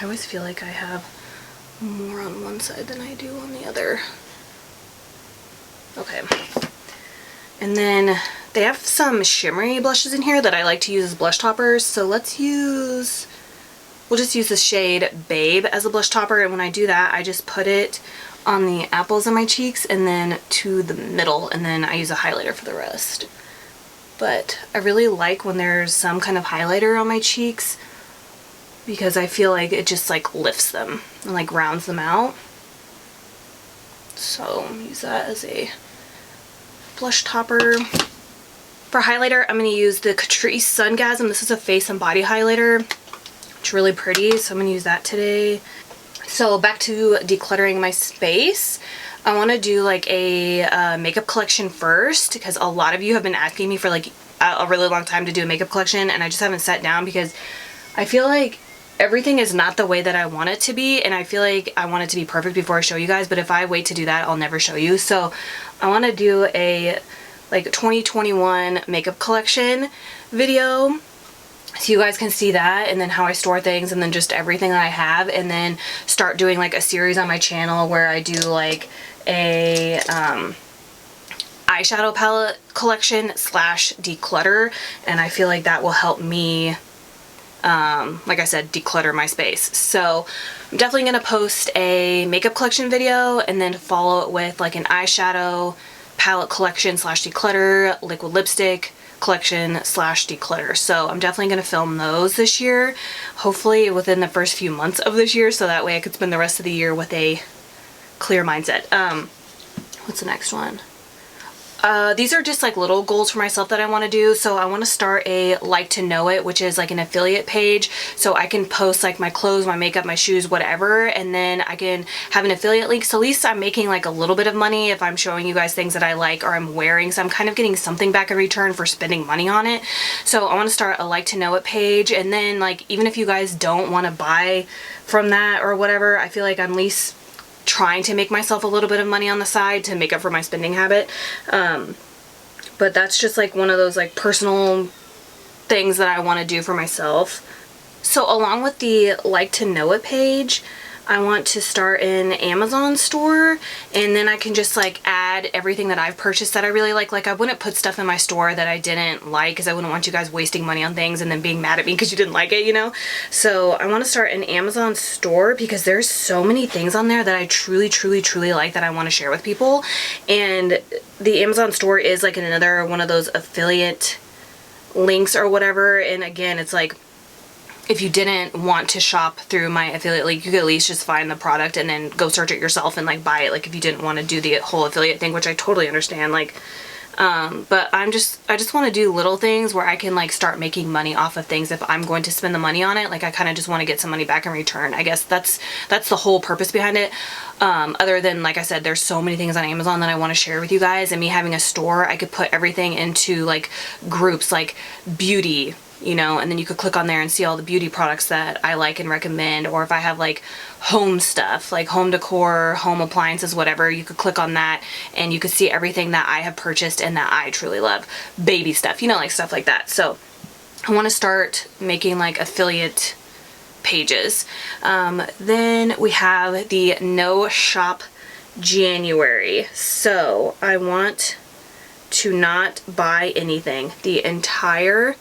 I always feel like I have more on one side than I do on the other. Okay. And then they have some shimmery blushes in here that I like to use as blush toppers. So we'll just use the shade Babe as a blush topper. And when I do that, I just put it on the apples of my cheeks and then to the middle. And then I use a highlighter for the rest. But I really like when there's some kind of highlighter on my cheeks, because I feel like it just like lifts them and like rounds them out. So use that as a blush topper. For highlighter, I'm going to use the Catrice Sungasm. This is a face and body highlighter. It's really pretty, so I'm going to use that today. So back to decluttering my space. I want to do like a makeup collection first, because a lot of you have been asking me for like a really long time to do a makeup collection, and I just haven't sat down because I feel like everything is not the way that I want it to be, and I feel like I want it to be perfect before I show you guys, but if I wait to do that, I'll never show you. So I want to do a like 2021 makeup collection video, so you guys can see that, and then how I store things, and then just everything that I have, and then start doing like a series on my channel where I do like a eyeshadow palette collection slash declutter, and I feel like that will help me, like I said, declutter my space. So I'm definitely going to post a makeup collection video, and then follow it with like an eyeshadow palette collection slash declutter, liquid lipstick collection slash declutter. So I'm definitely going to film those this year, hopefully within the first few months of this year, so that way I could spend the rest of the year with a clear mindset. What's the next one? These are just like little goals for myself that I want to do. So I want to start a Like to Know It, which is like an affiliate page, so I can post like my clothes, my makeup, my shoes, whatever, and then I can have an affiliate link. So at least I'm making like a little bit of money if I'm showing you guys things that I like or I'm wearing. So I'm kind of getting something back in return for spending money on it. So I want to start a Like to Know It page, and then like even if you guys don't want to buy from that or whatever, I feel like I'm at least trying to make myself a little bit of money on the side to make up for my spending habit. But that's just like one of those like personal things that I want to do for myself. So along with the Like to Know It page, I want to start an Amazon store, and then I can just like add everything that I've purchased that I really like. Like I wouldn't put stuff in my store that I didn't like, because I wouldn't want you guys wasting money on things and then being mad at me because you didn't like it, you know? So I want to start an Amazon store because there's so many things on there that I truly, truly, truly like that I want to share with people. And the Amazon store is like another one of those affiliate links or whatever. And again, it's like, if you didn't want to shop through my affiliate link, you could at least just find the product and then go search it yourself and like buy it, like if you didn't want to do the whole affiliate thing, which I totally understand. Like but I just want to do little things where I can like start making money off of things if I'm going to spend the money on it. Like I kind of just want to get some money back in return. I guess that's the whole purpose behind it. Other than, like I said, there's so many things on Amazon that I want to share with you guys, and me having a store, I could put everything into like groups, like beauty, you know, and then you could click on there and see all the beauty products that I like and recommend. Or if I have like home stuff, like home decor, home appliances, whatever, you could click on that and you could see everything that I have purchased and that I truly love. Baby stuff, you know, like stuff like that. So I want to start making like affiliate pages. Then we have the No Shop January. So I want to not buy anything the entire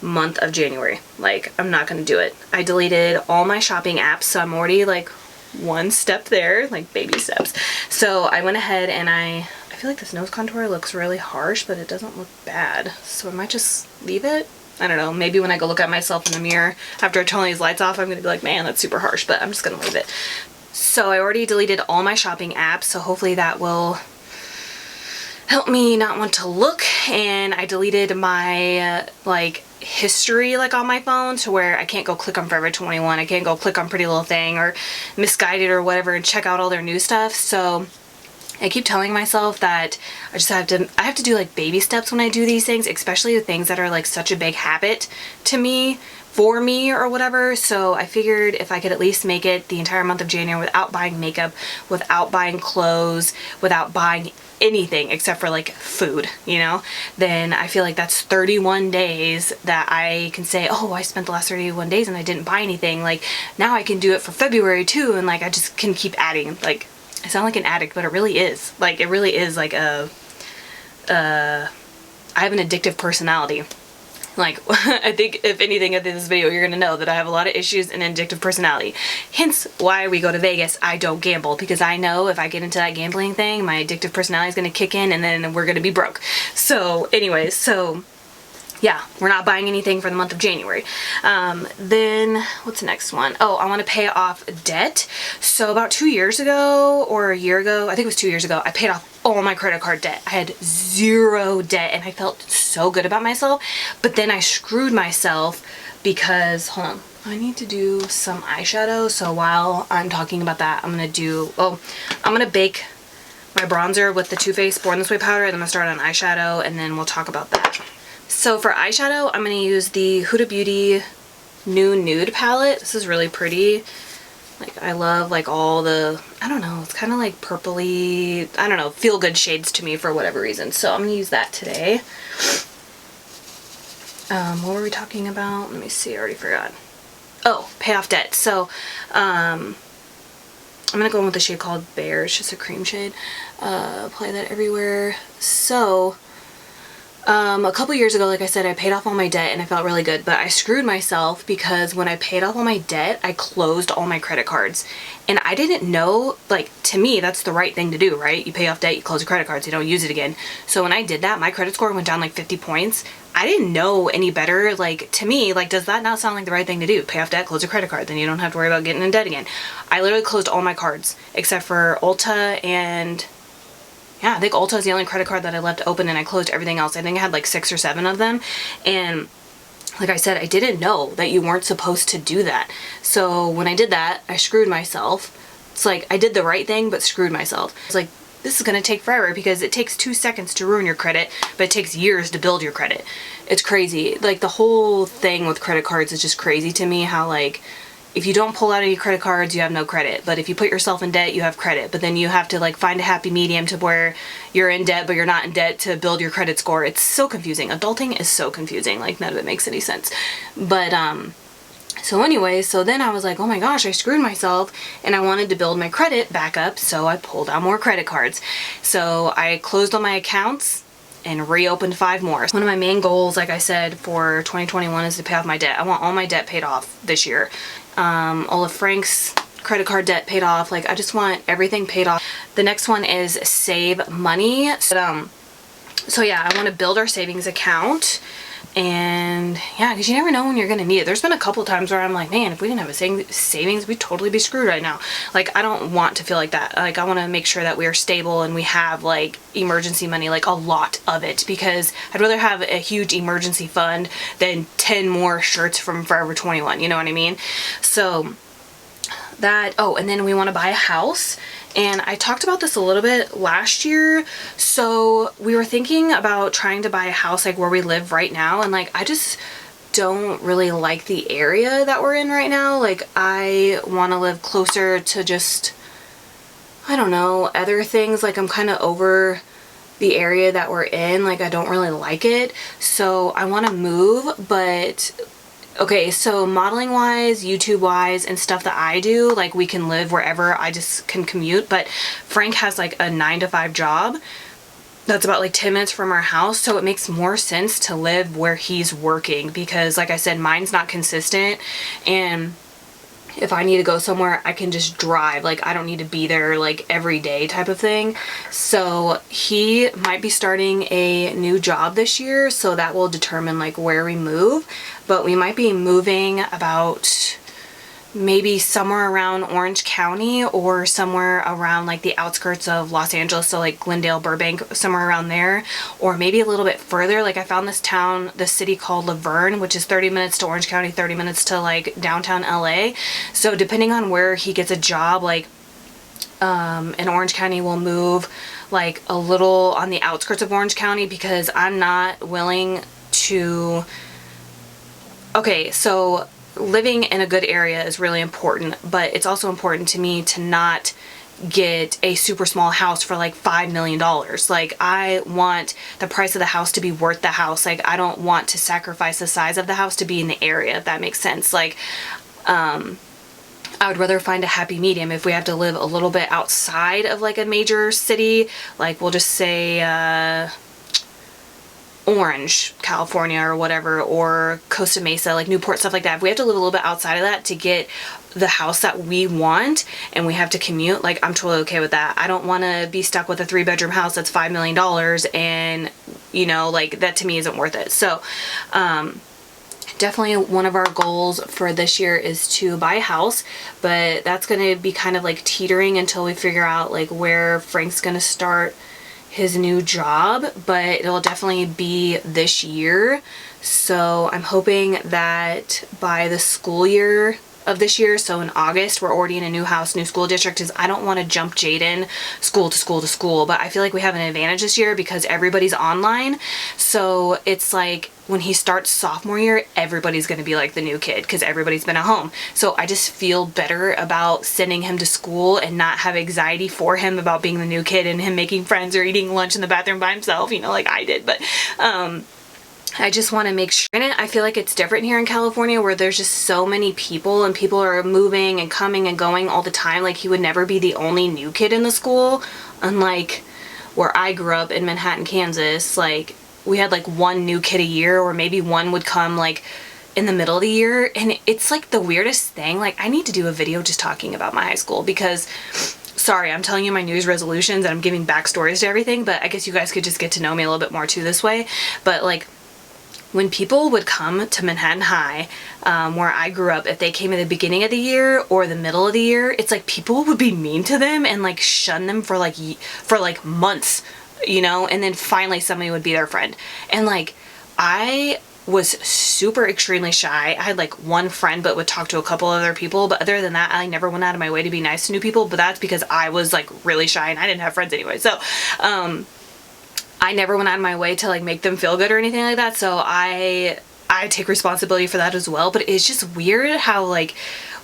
month of January. Like, I'm not gonna do it. I deleted all my shopping apps, so I'm already like one step there, like baby steps. So I went ahead and I feel like this nose contour looks really harsh, but it doesn't look bad, so I might just leave it. I don't know, maybe when I go look at myself in the mirror after I turn all these lights off, I'm gonna be like, man, that's super harsh, but I'm just gonna leave it. So I already deleted all my shopping apps, so hopefully that will help me not want to look. And I deleted my like history like on my phone, to where I can't go click on Forever 21, I can't go click on Pretty Little Thing or Misguided or whatever and check out all their new stuff. So I keep telling myself that I have to do like baby steps when I do these things, especially the things that are like such a big habit to me, for me or whatever. So I figured if I could at least make it the entire month of January without buying makeup, without buying clothes, without buying anything except for like food, you know, then I feel like that's 31 days that I can say, oh, I spent the last 31 days and I didn't buy anything. Like now I can do it for February too, and like I just can keep adding. Like I sound like an addict, but it really is. Like it really is like I have an addictive personality. Like, I think if anything at this video, you're gonna know that I have a lot of issues and addictive personality. Hence why we go to Vegas. I don't gamble, because I know if I get into that gambling thing, my addictive personality is gonna kick in and then we're gonna be broke. So anyways, so yeah, we're not buying anything for the month of January. Then what's the next one? Oh, I want to pay off debt. So about 2 years ago or a year ago, I think it was 2 years ago, I paid off all my credit card debt. I had zero debt and I felt so good about myself. But then I screwed myself because, hold on, I need to do some eyeshadow. So while I'm talking about that, I'm gonna bake my bronzer with the Too Faced Born This Way powder, and then I'm gonna start on eyeshadow, and then we'll talk about that. So for eyeshadow, I'm gonna use the Huda Beauty New Nude palette. This is really pretty. Like, I love like all the, I don't know, it's kind of like purpley, I don't know, feel good shades to me for whatever reason. So I'm gonna use that today. What were we talking about? Let me see, I already forgot. Oh, pay off debt. So, I'm gonna go in with a shade called Bear. It's just a cream shade. Apply that everywhere. So, a couple years ago, like I said, I paid off all my debt and I felt really good, but I screwed myself because when I paid off all my debt, I closed all my credit cards. And I didn't know, like, to me, that's the right thing to do, right? You pay off debt, you close your credit cards, you don't use it again. So when I did that, my credit score went down like 50 points. I didn't know any better. Like, to me, like, does that not sound like the right thing to do? Pay off debt, close your credit card, then you don't have to worry about getting in debt again. I literally closed all my cards except for Ulta and... yeah, I think Ulta is the only credit card that I left open, and I closed everything else. I think I had like 6 or 7 of them. And like I said, I didn't know that you weren't supposed to do that. So when I did that, I screwed myself. It's like I did the right thing, but screwed myself. It's like, this is going to take forever because it takes 2 seconds to ruin your credit, but it takes years to build your credit. It's crazy. Like, the whole thing with credit cards is just crazy to me, how like, if you don't pull out any credit cards, you have no credit. But if you put yourself in debt, you have credit. But then you have to like find a happy medium to where you're in debt, but you're not in debt to build your credit score. It's so confusing. Adulting is so confusing. Like, none of it makes any sense. But, so anyway, so then I was like, oh my gosh, I screwed myself, and I wanted to build my credit back up, so I pulled out more credit cards. So I closed all my accounts and reopened 5 more. One of my main goals, like I said, for 2021 is to pay off my debt. I want all my debt paid off this year. All of Frank's credit card debt paid off. Like, I just want everything paid off. The next one is save money. So yeah, I want to build our savings account. And yeah, because you never know when you're going to need it. There's been a couple times where I'm like, man, if we didn't have a savings, we'd totally be screwed right now. Like, I don't want to feel like that. Like, I want to make sure that we are stable and we have like emergency money, like a lot of it, because I'd rather have a huge emergency fund than 10 more shirts from Forever 21. You know what I mean? So that, oh, and then we want to buy a house. And I talked about this a little bit last year. So we were thinking about trying to buy a house like where we live right now. And like, I just don't really like the area that we're in right now. Like, I want to live closer to just, I don't know, other things. Like, I'm kind of over the area that we're in. Like, I don't really like it. So I want to move, but... okay, so modeling wise, YouTube wise, and stuff that I do, like, we can live wherever. I just can commute. But Frank has like a 9-to-5 job that's about like 10 minutes from our house, so it makes more sense to live where he's working, because like I said, mine's not consistent, and if I need to go somewhere, I can just drive. Like, I don't need to be there like every day type of thing. So he might be starting a new job this year, so that will determine like where we move. But we might be moving about maybe somewhere around Orange County or somewhere around like the outskirts of Los Angeles, so like Glendale, Burbank, somewhere around there, or maybe a little bit further. Like, I found this city called Laverne, which is 30 minutes to Orange County, 30 minutes to like downtown LA. So depending on where he gets a job, like in Orange County, we'll move like a little on the outskirts of Orange County, because I'm not willing to... okay, so living in a good area is really important, but it's also important to me to not get a super small house for like $5 million. Like, I want the price of the house to be worth the house. Like, I don't want to sacrifice the size of the house to be in the area, if that makes sense. Like, I would rather find a happy medium. If we have to live a little bit outside of like a major city, like we'll just say, Orange, California or whatever, or Costa Mesa, like Newport, stuff like that. If we have to live a little bit outside of that to get the house that we want and we have to commute, like, I'm totally okay with that. I don't want to be stuck with a 3-bedroom house that's $5 million and, you know, like, that to me isn't worth it. So, definitely one of our goals for this year is to buy a house, but that's going to be kind of like teetering until we figure out like where Frank's going to start his new job, but it'll definitely be this year. So I'm hoping that by the school year of this year, so in August, we're already in a new house, new school district, is I don't want to jump Jaden school to school to school, but I feel like we have an advantage this year because everybody's online. So it's like when he starts sophomore year, everybody's going to be like the new kid because everybody's been at home. So I just feel better about sending him to school and not have anxiety for him about being the new kid and him making friends or eating lunch in the bathroom by himself, you know, like I did. But I just want to make sure. And I feel like it's different here in California where there's just so many people and people are moving and coming and going all the time. Like he would never be the only new kid in the school. Unlike where I grew up in Manhattan, Kansas, like we had like one new kid a year, or maybe one would come like in the middle of the year. And it's like the weirdest thing. Like I need to do a video just talking about my high school because sorry, I'm telling you my New Year's resolutions and I'm giving backstories to everything, but I guess you guys could just get to know me a little bit more too this way. But like when people would come to Manhattan High, where I grew up, if they came at the beginning of the year or the middle of the year, it's like people would be mean to them and like shun them for like months, you know, and then finally somebody would be their friend. And like I was super extremely shy. I had like one friend but would talk to a couple other people, but other than that I never went out of my way to be nice to new people, but that's because I was like really shy and I didn't have friends anyway. So I never went out of my way to like make them feel good or anything like that. So I take responsibility for that as well. But it's just weird how like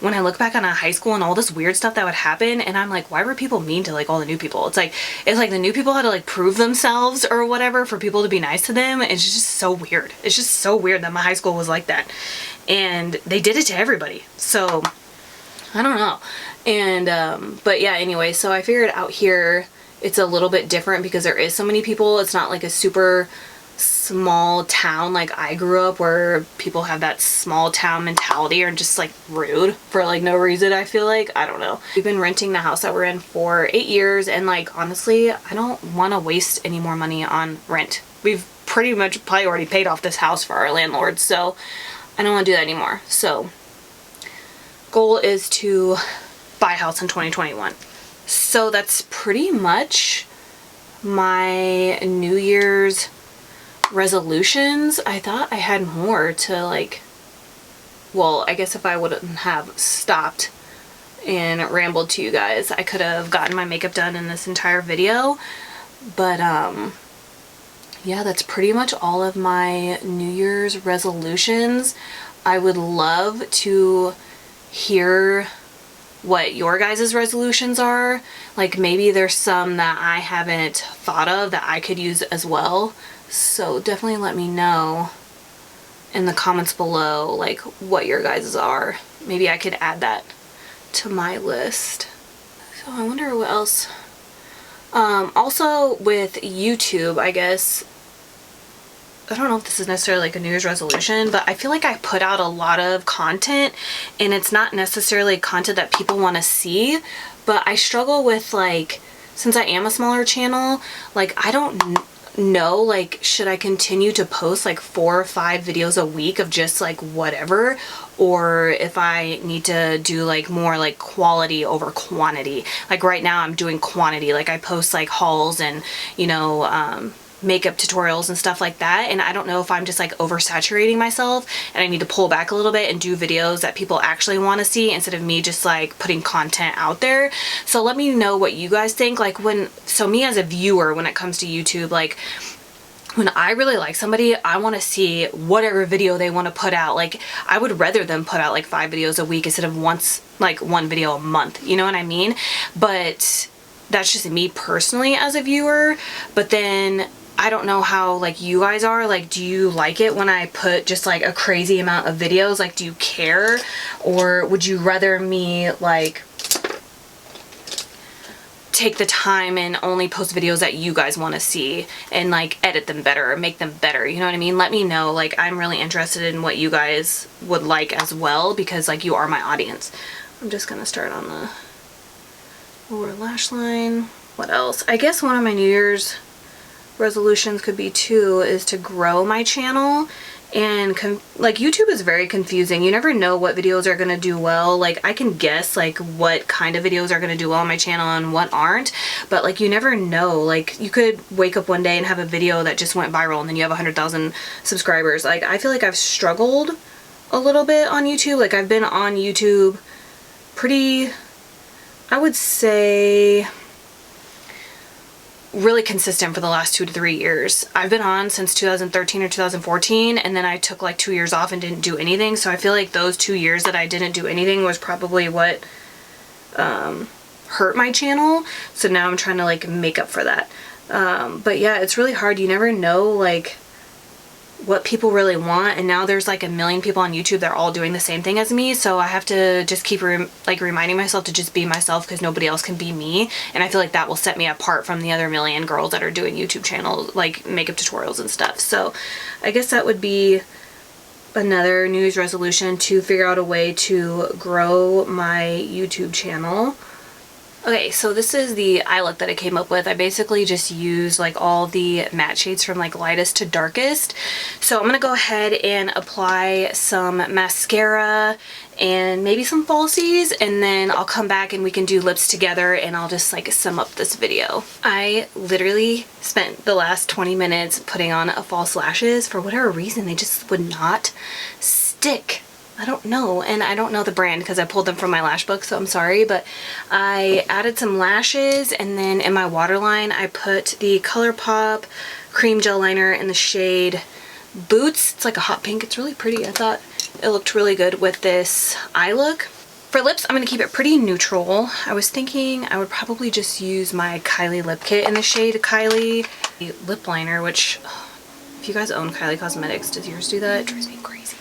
when I look back on a high school and all this weird stuff that would happen, and I'm like, why were people mean to like all the new people? It's like the new people had to like prove themselves or whatever for people to be nice to them. It's just so weird. It's just so weird that my high school was like that. And they did it to everybody. So I don't know. And but yeah, anyway, so I figured out here it's a little bit different because there is so many people. It's not like a super small town like I grew up where people have that small town mentality or just like rude for like no reason. I feel like, I don't know. We've been renting the house that we're in for 8 years and like honestly I don't want to waste any more money on rent. We've pretty much probably already paid off this house for our landlord, so I don't want to do that anymore. So goal is to buy a house in 2021. So that's pretty much my New Year's resolutions. I thought I had more to like, well, I guess if I wouldn't have stopped and rambled to you guys, I could have gotten my makeup done in this entire video. But yeah, that's pretty much all of my New Year's resolutions. I would love to hear what your guys' resolutions are. Like maybe there's some that I haven't thought of that I could use as well. So definitely let me know in the comments below like what your guys' are. Maybe I could add that to my list. So I wonder what else. Also with YouTube, I guess, I don't know if this is necessarily like a New Year's resolution, but I feel like I put out a lot of content and it's not necessarily content that people want to see, but I struggle with like, since I am a smaller channel, like I don't know, like should I continue to post like 4 or 5 videos a week of just like whatever, or if I need to do like more like quality over quantity. Like right now I'm doing quantity, like I post like hauls and you know makeup tutorials and stuff like that, and I don't know if I'm just like oversaturating myself and I need to pull back a little bit and do videos that people actually want to see instead of me just like putting content out there. So let me know what you guys think. Like so me as a viewer, when it comes to YouTube, like when I really like somebody, I want to see whatever video they want to put out. Like I would rather them put out like 5 videos a week instead of like 1 video a month, you know what I mean? But that's just me personally as a viewer. But then I don't know how like you guys are. Like, do you like it when I put just like a crazy amount of videos? Like, do you care? Or would you rather me like take the time and only post videos that you guys want to see and like edit them better or make them better? You know what I mean? Let me know. Like, I'm really interested in what you guys would like as well, because like you are my audience. I'm just gonna start on the lower lash line. What else? I guess one of my New Year's resolutions could be too is to grow my channel And like YouTube is very confusing. You never know what videos are gonna do well. Like I can guess like what kind of videos are gonna do well on my channel and what aren't, but like you never know. Like you could wake up one day and have a video that just went viral and then you have 100,000 subscribers. Like I feel like I've struggled a little bit on YouTube. Like I've been on YouTube pretty, I would say, really consistent for the last 2 to 3 years. I've been on since 2013 or 2014, and then I took like 2 years off and didn't do anything. So I feel like those 2 years that I didn't do anything was probably what hurt my channel. So now I'm trying to like make up for that. But yeah, it's really hard. You never know like what people really want, and now there's like a million people on YouTube that are all doing the same thing as me, so I have to just keep reminding myself to just be myself, because nobody else can be me, and I feel like that will set me apart from the other million girls that are doing YouTube channels, like makeup tutorials and stuff. So I guess that would be another New Year's resolution, to figure out a way to grow my YouTube channel. Okay, so this is the eye look that I came up with. I basically just used like all the matte shades from like lightest to darkest. So I'm gonna go ahead and apply some mascara and maybe some falsies, and then I'll come back and we can do lips together, and I'll just like sum up this video. I literally spent the last 20 minutes putting on a false lashes. For whatever reason, they just would not stick. I don't know, and I don't know the brand because I pulled them from my lash book, so I'm sorry, but I added some lashes, and then in my waterline I put the ColourPop cream gel liner in the shade Boots. It's like a hot pink. It's really pretty. I thought it looked really good with this eye look. For lips, I'm going to keep it pretty neutral. I was thinking I would probably just use my Kylie lip kit in the shade Kylie lip liner, which if you guys own Kylie Cosmetics, does yours do that? It drives me crazy.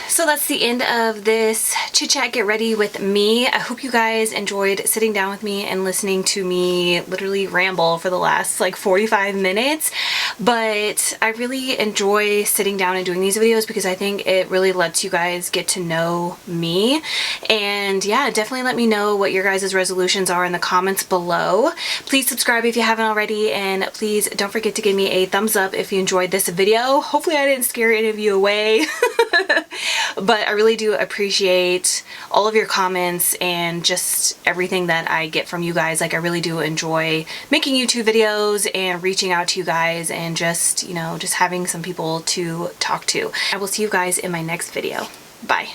So that's the end of this chit chat get ready with me. I hope you guys enjoyed sitting down with me and listening to me literally ramble for the last like 45 minutes. But I really enjoy sitting down and doing these videos because I think it really lets you guys get to know me. And yeah, definitely let me know what your guys' resolutions are in the comments below. Please subscribe if you haven't already, and please don't forget to give me a thumbs up if you enjoyed this video. Hopefully I didn't scare any of you away. But I really do appreciate all of your comments and just everything that I get from you guys. Like I really do enjoy making YouTube videos and reaching out to you guys and just, you know, just having some people to talk to. I will see you guys in my next video. Bye.